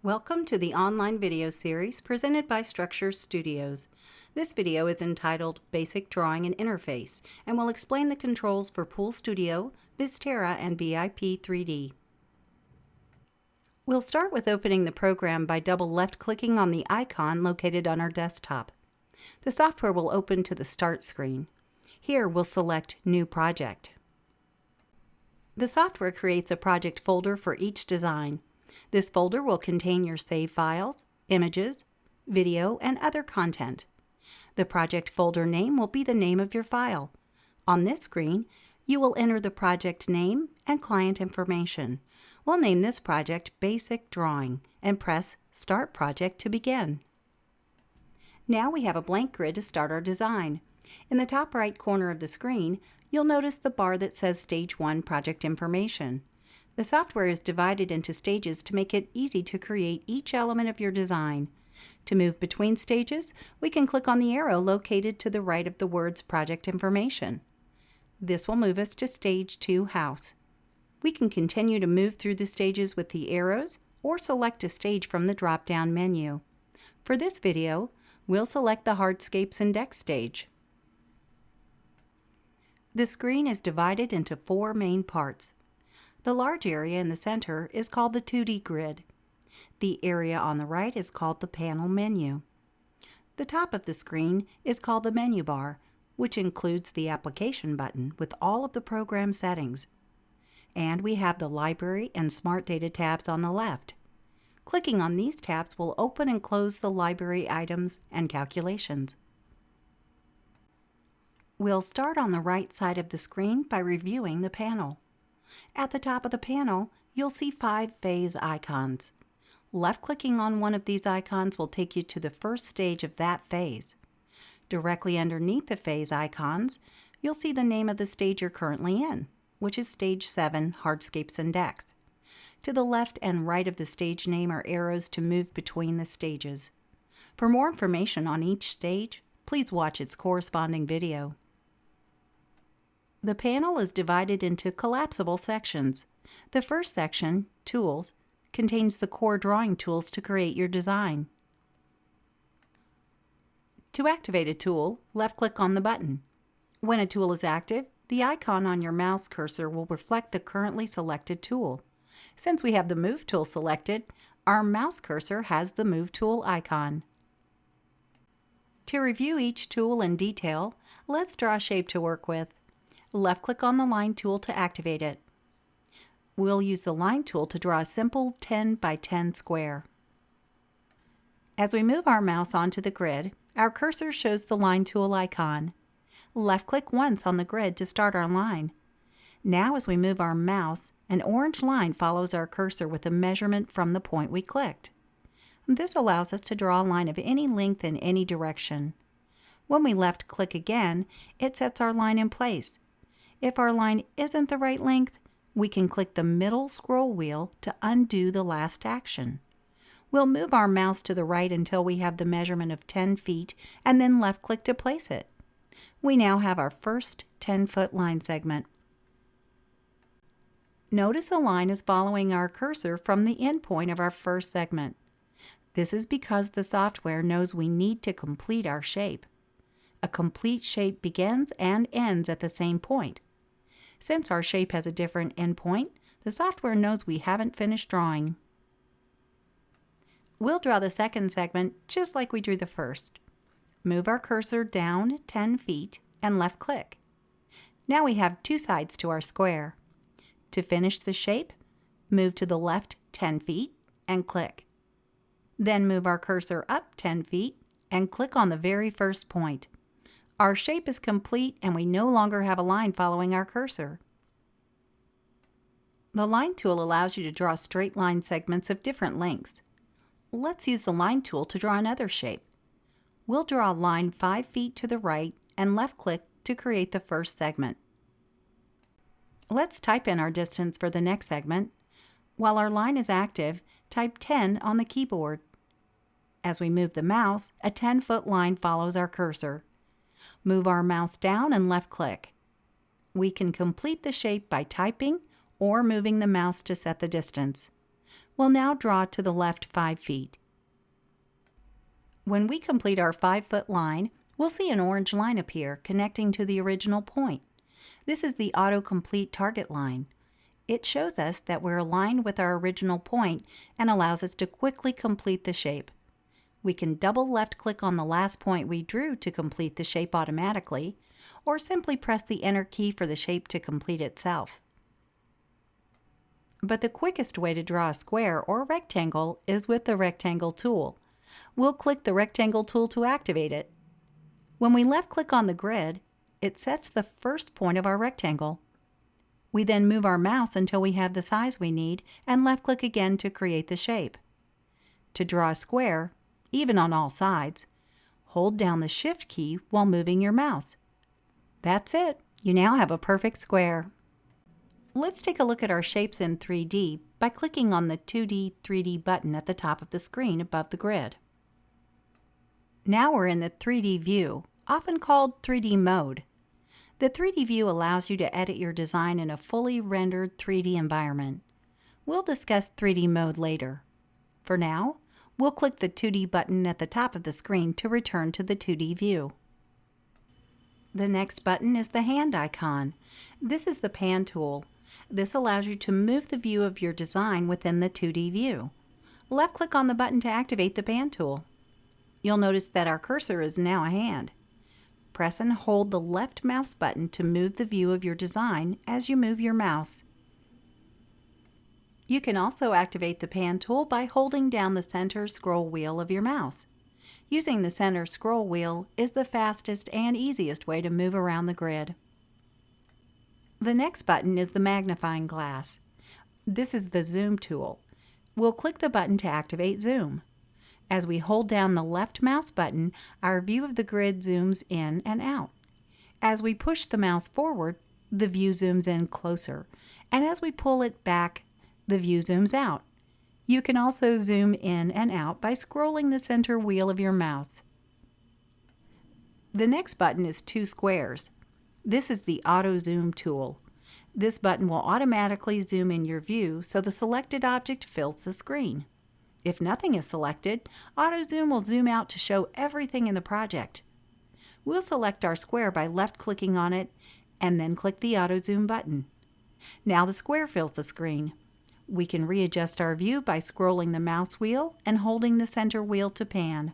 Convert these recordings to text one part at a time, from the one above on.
Welcome to the online video series presented by Structure Studios. This video is entitled Basic Drawing and Interface and will explain the controls for Pool Studio, Vistera, and VIP 3D. We'll start with opening the program by double left-clicking on the icon located on our desktop. The software will open to the Start screen. Here we'll select New Project. The software creates a project folder for each design. This folder will contain your save files, images, video, and other content. The project folder name will be the name of your file. On this screen, you will enter the project name and client information. We'll name this project Basic Drawing and press Start Project to begin. Now we have a blank grid to start our design. In the top right corner of the screen, you'll notice the bar that says Stage 1 Project Information. The software is divided into stages to make it easy to create each element of your design. To move between stages, we can click on the arrow located to the right of the words Project Information. This will move us to Stage 2 House. We can continue to move through the stages with the arrows or select a stage from the drop-down menu. For this video, we'll select the Hardscapes and Deck stage. The screen is divided into 4 main parts. The large area in the center is called the 2D grid. The area on the right is called the panel menu. The top of the screen is called the menu bar, which includes the application button with all of the program settings. And we have the library and smart data tabs on the left. Clicking on these tabs will open and close the library items and calculations. We'll start on the right side of the screen by reviewing the panel. At the top of the panel, you'll see 5 phase icons. Left-clicking on one of these icons will take you to the first stage of that phase. Directly underneath the phase icons, you'll see the name of the stage you're currently in, which is Stage 7, Hardscapes and Decks. To the left and right of the stage name are arrows to move between the stages. For more information on each stage, please watch its corresponding video. The panel is divided into collapsible sections. The first section, Tools, contains the core drawing tools to create your design. To activate a tool, left-click on the button. When a tool is active, the icon on your mouse cursor will reflect the currently selected tool. Since we have the Move tool selected, our mouse cursor has the Move tool icon. To review each tool in detail, let's draw a shape to work with. Left-click on the Line tool to activate it. We'll use the Line tool to draw a simple 10 by 10 square. As we move our mouse onto the grid, our cursor shows the Line tool icon. Left-click once on the grid to start our line. Now as we move our mouse, an orange line follows our cursor with a measurement from the point we clicked. This allows us to draw a line of any length in any direction. When we left-click again, it sets our line in place. If our line isn't the right length, we can click the middle scroll wheel to undo the last action. We'll move our mouse to the right until we have the measurement of 10 feet and then left-click to place it. We now have our first 10-foot line segment. Notice a line is following our cursor from the endpoint of our first segment. This is because the software knows we need to complete our shape. A complete shape begins and ends at the same point. Since our shape has a different endpoint, the software knows we haven't finished drawing. We'll draw the second segment just like we drew the first. Move our cursor down 10 feet and left-click. Now we have 2 sides to our square. To finish the shape, move to the left 10 feet and click. Then move our cursor up 10 feet and click on the very first point. Our shape is complete and we no longer have a line following our cursor. The Line tool allows you to draw straight line segments of different lengths. Let's use the Line tool to draw another shape. We'll draw a line 5 feet to the right and left-click to create the first segment. Let's type in our distance for the next segment. While our line is active, type 10 on the keyboard. As we move the mouse, a 10-foot line follows our cursor. Move our mouse down and left-click. We can complete the shape by typing or moving the mouse to set the distance. We'll now draw to the left 5 feet. When we complete our 5-foot line, we'll see an orange line appear connecting to the original point. This is the autocomplete target line. It shows us that we're aligned with our original point and allows us to quickly complete the shape. We can double left click on the last point we drew to complete the shape automatically, or simply press the Enter key for the shape to complete itself. But the quickest way to draw a square or rectangle is with the Rectangle tool. We'll click the Rectangle tool to activate it. When we left click on the grid, it sets the first point of our rectangle. We then move our mouse until we have the size we need and left click again to create the shape. To draw a square, even on all sides, hold down the Shift key while moving your mouse. That's it. You now have a perfect square. Let's take a look at our shapes in 3D by clicking on the 2D, 3D button at the top of the screen above the grid. Now we're in the 3D view, often called 3D mode. The 3D view allows you to edit your design in a fully rendered 3D environment. We'll discuss 3D mode later. For now, we'll click the 2D button at the top of the screen to return to the 2D view. The next button is the hand icon. This is the pan tool. This allows you to move the view of your design within the 2D view. Left click on the button to activate the pan tool. You'll notice that our cursor is now a hand. Press and hold the left mouse button to move the view of your design as you move your mouse. You can also activate the pan tool by holding down the center scroll wheel of your mouse. Using the center scroll wheel is the fastest and easiest way to move around the grid. The next button is the magnifying glass. This is the zoom tool. We'll click the button to activate zoom. As we hold down the left mouse button, our view of the grid zooms in and out. As we push the mouse forward, the view zooms in closer, and as we pull it back, the view zooms out. You can also zoom in and out by scrolling the center wheel of your mouse. The next button is 2 squares. This is the Auto Zoom tool. This button will automatically zoom in your view so the selected object fills the screen. If nothing is selected, Auto Zoom will zoom out to show everything in the project. We'll select our square by left-clicking on it and then click the Auto Zoom button. Now the square fills the screen. We can readjust our view by scrolling the mouse wheel and holding the center wheel to pan.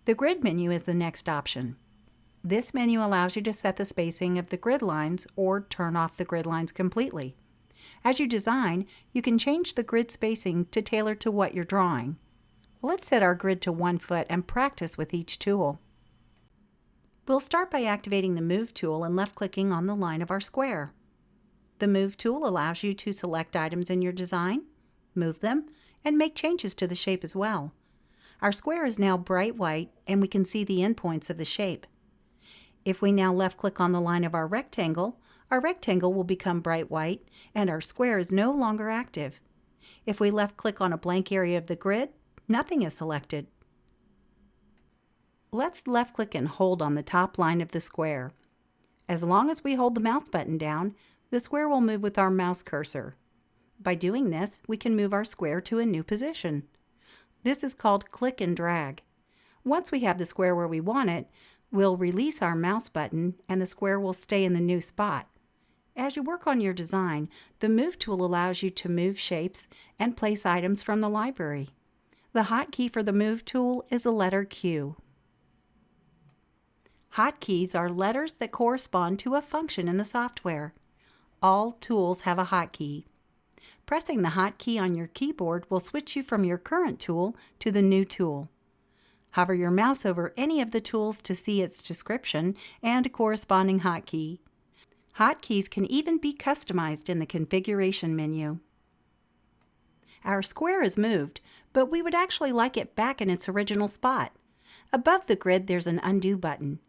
The grid menu is the next option. This menu allows you to set the spacing of the grid lines or turn off the grid lines completely. As you design, you can change the grid spacing to tailor to what you're drawing. Let's set our grid to 1 foot and practice with each tool. We'll start by activating the Move tool and left-clicking on the line of our square. The Move tool allows you to select items in your design, move them, and make changes to the shape as well. Our square is now bright white and we can see the endpoints of the shape. If we now left-click on the line of our rectangle will become bright white and our square is no longer active. If we left-click on a blank area of the grid, nothing is selected. Let's left-click and hold on the top line of the square. As long as we hold the mouse button down, the square will move with our mouse cursor. By doing this, we can move our square to a new position. This is called click and drag. Once we have the square where we want it, we'll release our mouse button and the square will stay in the new spot. As you work on your design, the Move tool allows you to move shapes and place items from the library. The hotkey for the Move tool is the letter Q. Hotkeys are letters that correspond to a function in the software. All tools have a hotkey. Pressing the hotkey on your keyboard will switch you from your current tool to the new tool. Hover your mouse over any of the tools to see its description and corresponding hotkey. Hotkeys can even be customized in the configuration menu. Our square is moved, but we would actually like it back in its original spot. Above the grid, there's an Undo button.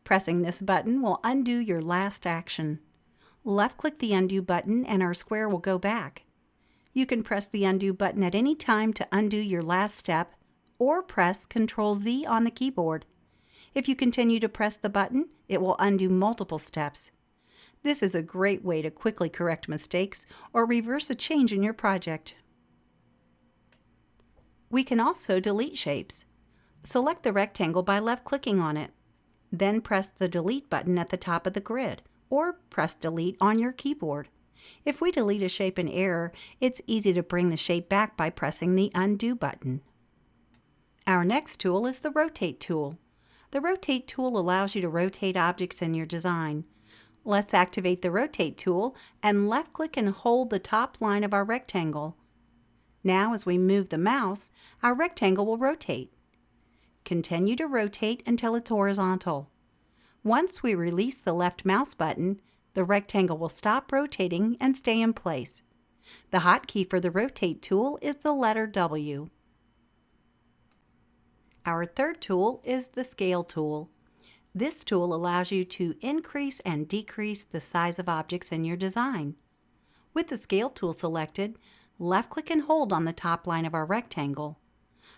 Pressing this button will undo your last action. Left-click the Undo button and our square will go back. You can press the Undo button at any time to undo your last step, or press Ctrl-Z on the keyboard. If you continue to press the button, it will undo multiple steps. This is a great way to quickly correct mistakes or reverse a change in your project. We can also delete shapes. Select the rectangle by left-clicking on it. Then press the Delete button at the top of the grid, or press Delete on your keyboard. If we delete a shape in error, it's easy to bring the shape back by pressing the Undo button. Our next tool is the Rotate tool. The Rotate tool allows you to rotate objects in your design. Let's activate the Rotate tool and left-click and hold the top line of our rectangle. Now, as we move the mouse, our rectangle will rotate. Continue to rotate until it's horizontal. Once we release the left mouse button, the rectangle will stop rotating and stay in place. The hotkey for the Rotate tool is the letter W. Our third tool is the Scale tool. This tool allows you to increase and decrease the size of objects in your design. With the Scale tool selected, left-click and hold on the top line of our rectangle.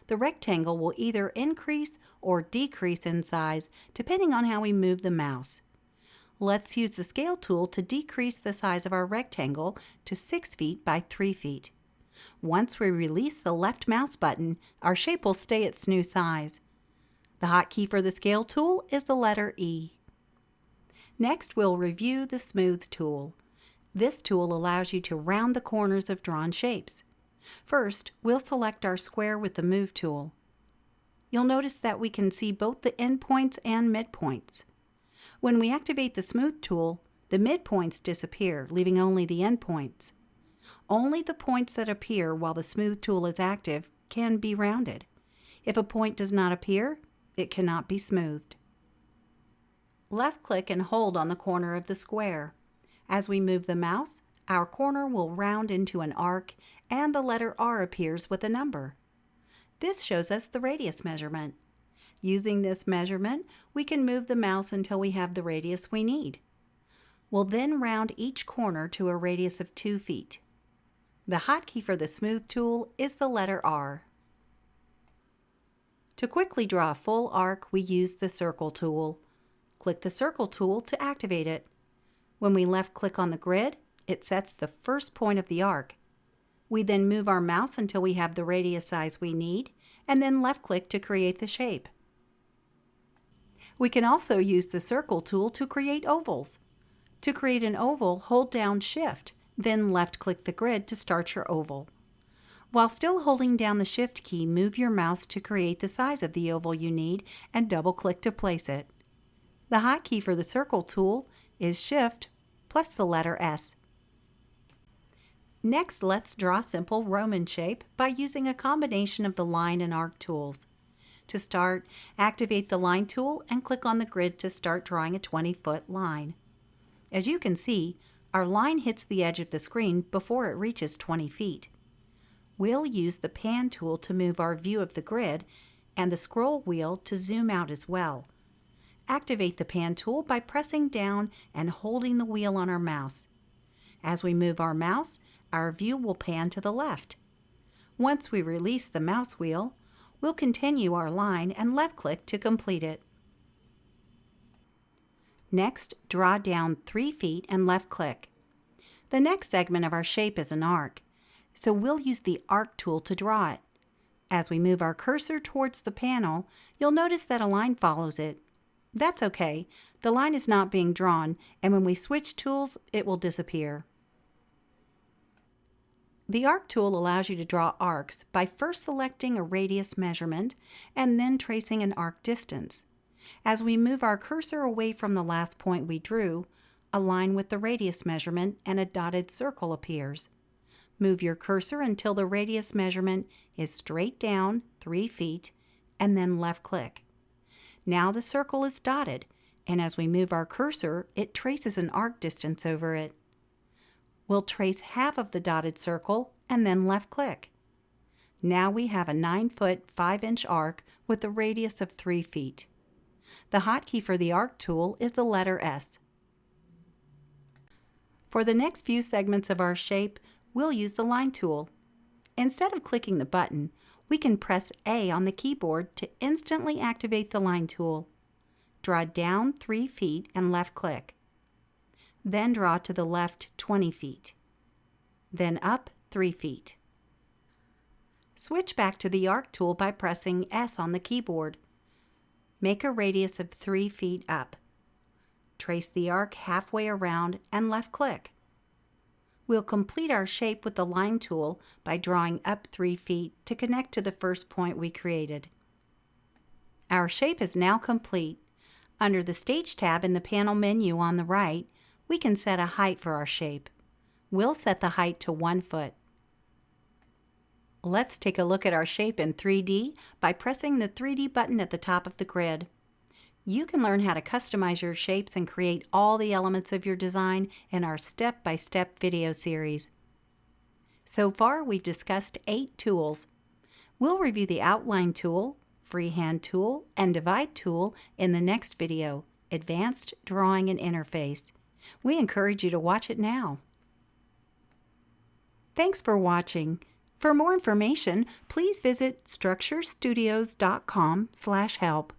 The rectangle will either increase or decrease in size depending on how we move the mouse. Let's use the Scale tool to decrease the size of our rectangle to 6 feet by 3 feet. Once we release the left mouse button, our shape will stay its new size. The hotkey for the Scale tool is the letter E. Next, we'll review the Smooth tool. This tool allows you to round the corners of drawn shapes. First, we'll select our square with the Move tool. You'll notice that we can see both the endpoints and midpoints. When we activate the Smooth tool, the midpoints disappear, leaving only the endpoints. Only the points that appear while the Smooth tool is active can be rounded. If a point does not appear, it cannot be smoothed. Left-click and hold on the corner of the square. As we move the mouse, our corner will round into an arc and the letter R appears with a number. This shows us the radius measurement. Using this measurement, we can move the mouse until we have the radius we need. We'll then round each corner to a radius of 2 feet. The hotkey for the Smooth tool is the letter R. To quickly draw a full arc, we use the Circle tool. Click the Circle tool to activate it. When we left-click on the grid, it sets the first point of the arc. We then move our mouse until we have the radius size we need, and then left-click to create the shape. We can also use the Circle tool to create ovals. To create an oval, hold down Shift, then left-click the grid to start your oval. While still holding down the Shift key, move your mouse to create the size of the oval you need and double-click to place it. The hotkey for the Circle tool is Shift plus the letter S. Next, let's draw a simple Roman shape by using a combination of the Line and Arc tools. To start, activate the Line tool and click on the grid to start drawing a 20-foot line. As you can see, our line hits the edge of the screen before it reaches 20 feet. We'll use the Pan tool to move our view of the grid and the scroll wheel to zoom out as well. Activate the Pan tool by pressing down and holding the wheel on our mouse. As we move our mouse, our view will pan to the left. Once we release the mouse wheel, we'll continue our line and left-click to complete it. Next, draw down 3 feet and left-click. The next segment of our shape is an arc, so we'll use the Arc tool to draw it. As we move our cursor towards the panel, you'll notice that a line follows it. That's okay. The line is not being drawn, and when we switch tools, it will disappear. The Arc tool allows you to draw arcs by first selecting a radius measurement and then tracing an arc distance. As we move our cursor away from the last point we drew, a line with the radius measurement and a dotted circle appears. Move your cursor until the radius measurement is straight down 3 feet and then left-click. Now the circle is dotted, and as we move our cursor, it traces an arc distance over it. We'll trace half of the dotted circle and then left-click. Now we have a 9-foot, 5-inch arc with a radius of 3 feet. The hotkey for the Arc tool is the letter S. For the next few segments of our shape, we'll use the Line tool. Instead of clicking the button, we can press A on the keyboard to instantly activate the Line tool. Draw down 3 feet and left-click. Then draw to the left 20 feet. Then up 3 feet. Switch back to the arc tool by pressing S on the keyboard. Make a radius of 3 feet up. Trace the arc halfway around and left-click. We'll complete our shape with the line tool by drawing up 3 feet to connect to the first point we created. Our shape is now complete. Under the Stage tab in the panel menu on the right, we can set a height for our shape. We'll set the height to 1 foot. Let's take a look at our shape in 3D by pressing the 3D button at the top of the grid. You can learn how to customize your shapes and create all the elements of your design in our step-by-step video series. So far, we've discussed 8 tools. We'll review the Outline tool, Freehand tool, and Divide tool in the next video, Advanced Drawing and Interface. We encourage you to watch it now. Thanks for watching. For more information, please visit structurestudios.com/help.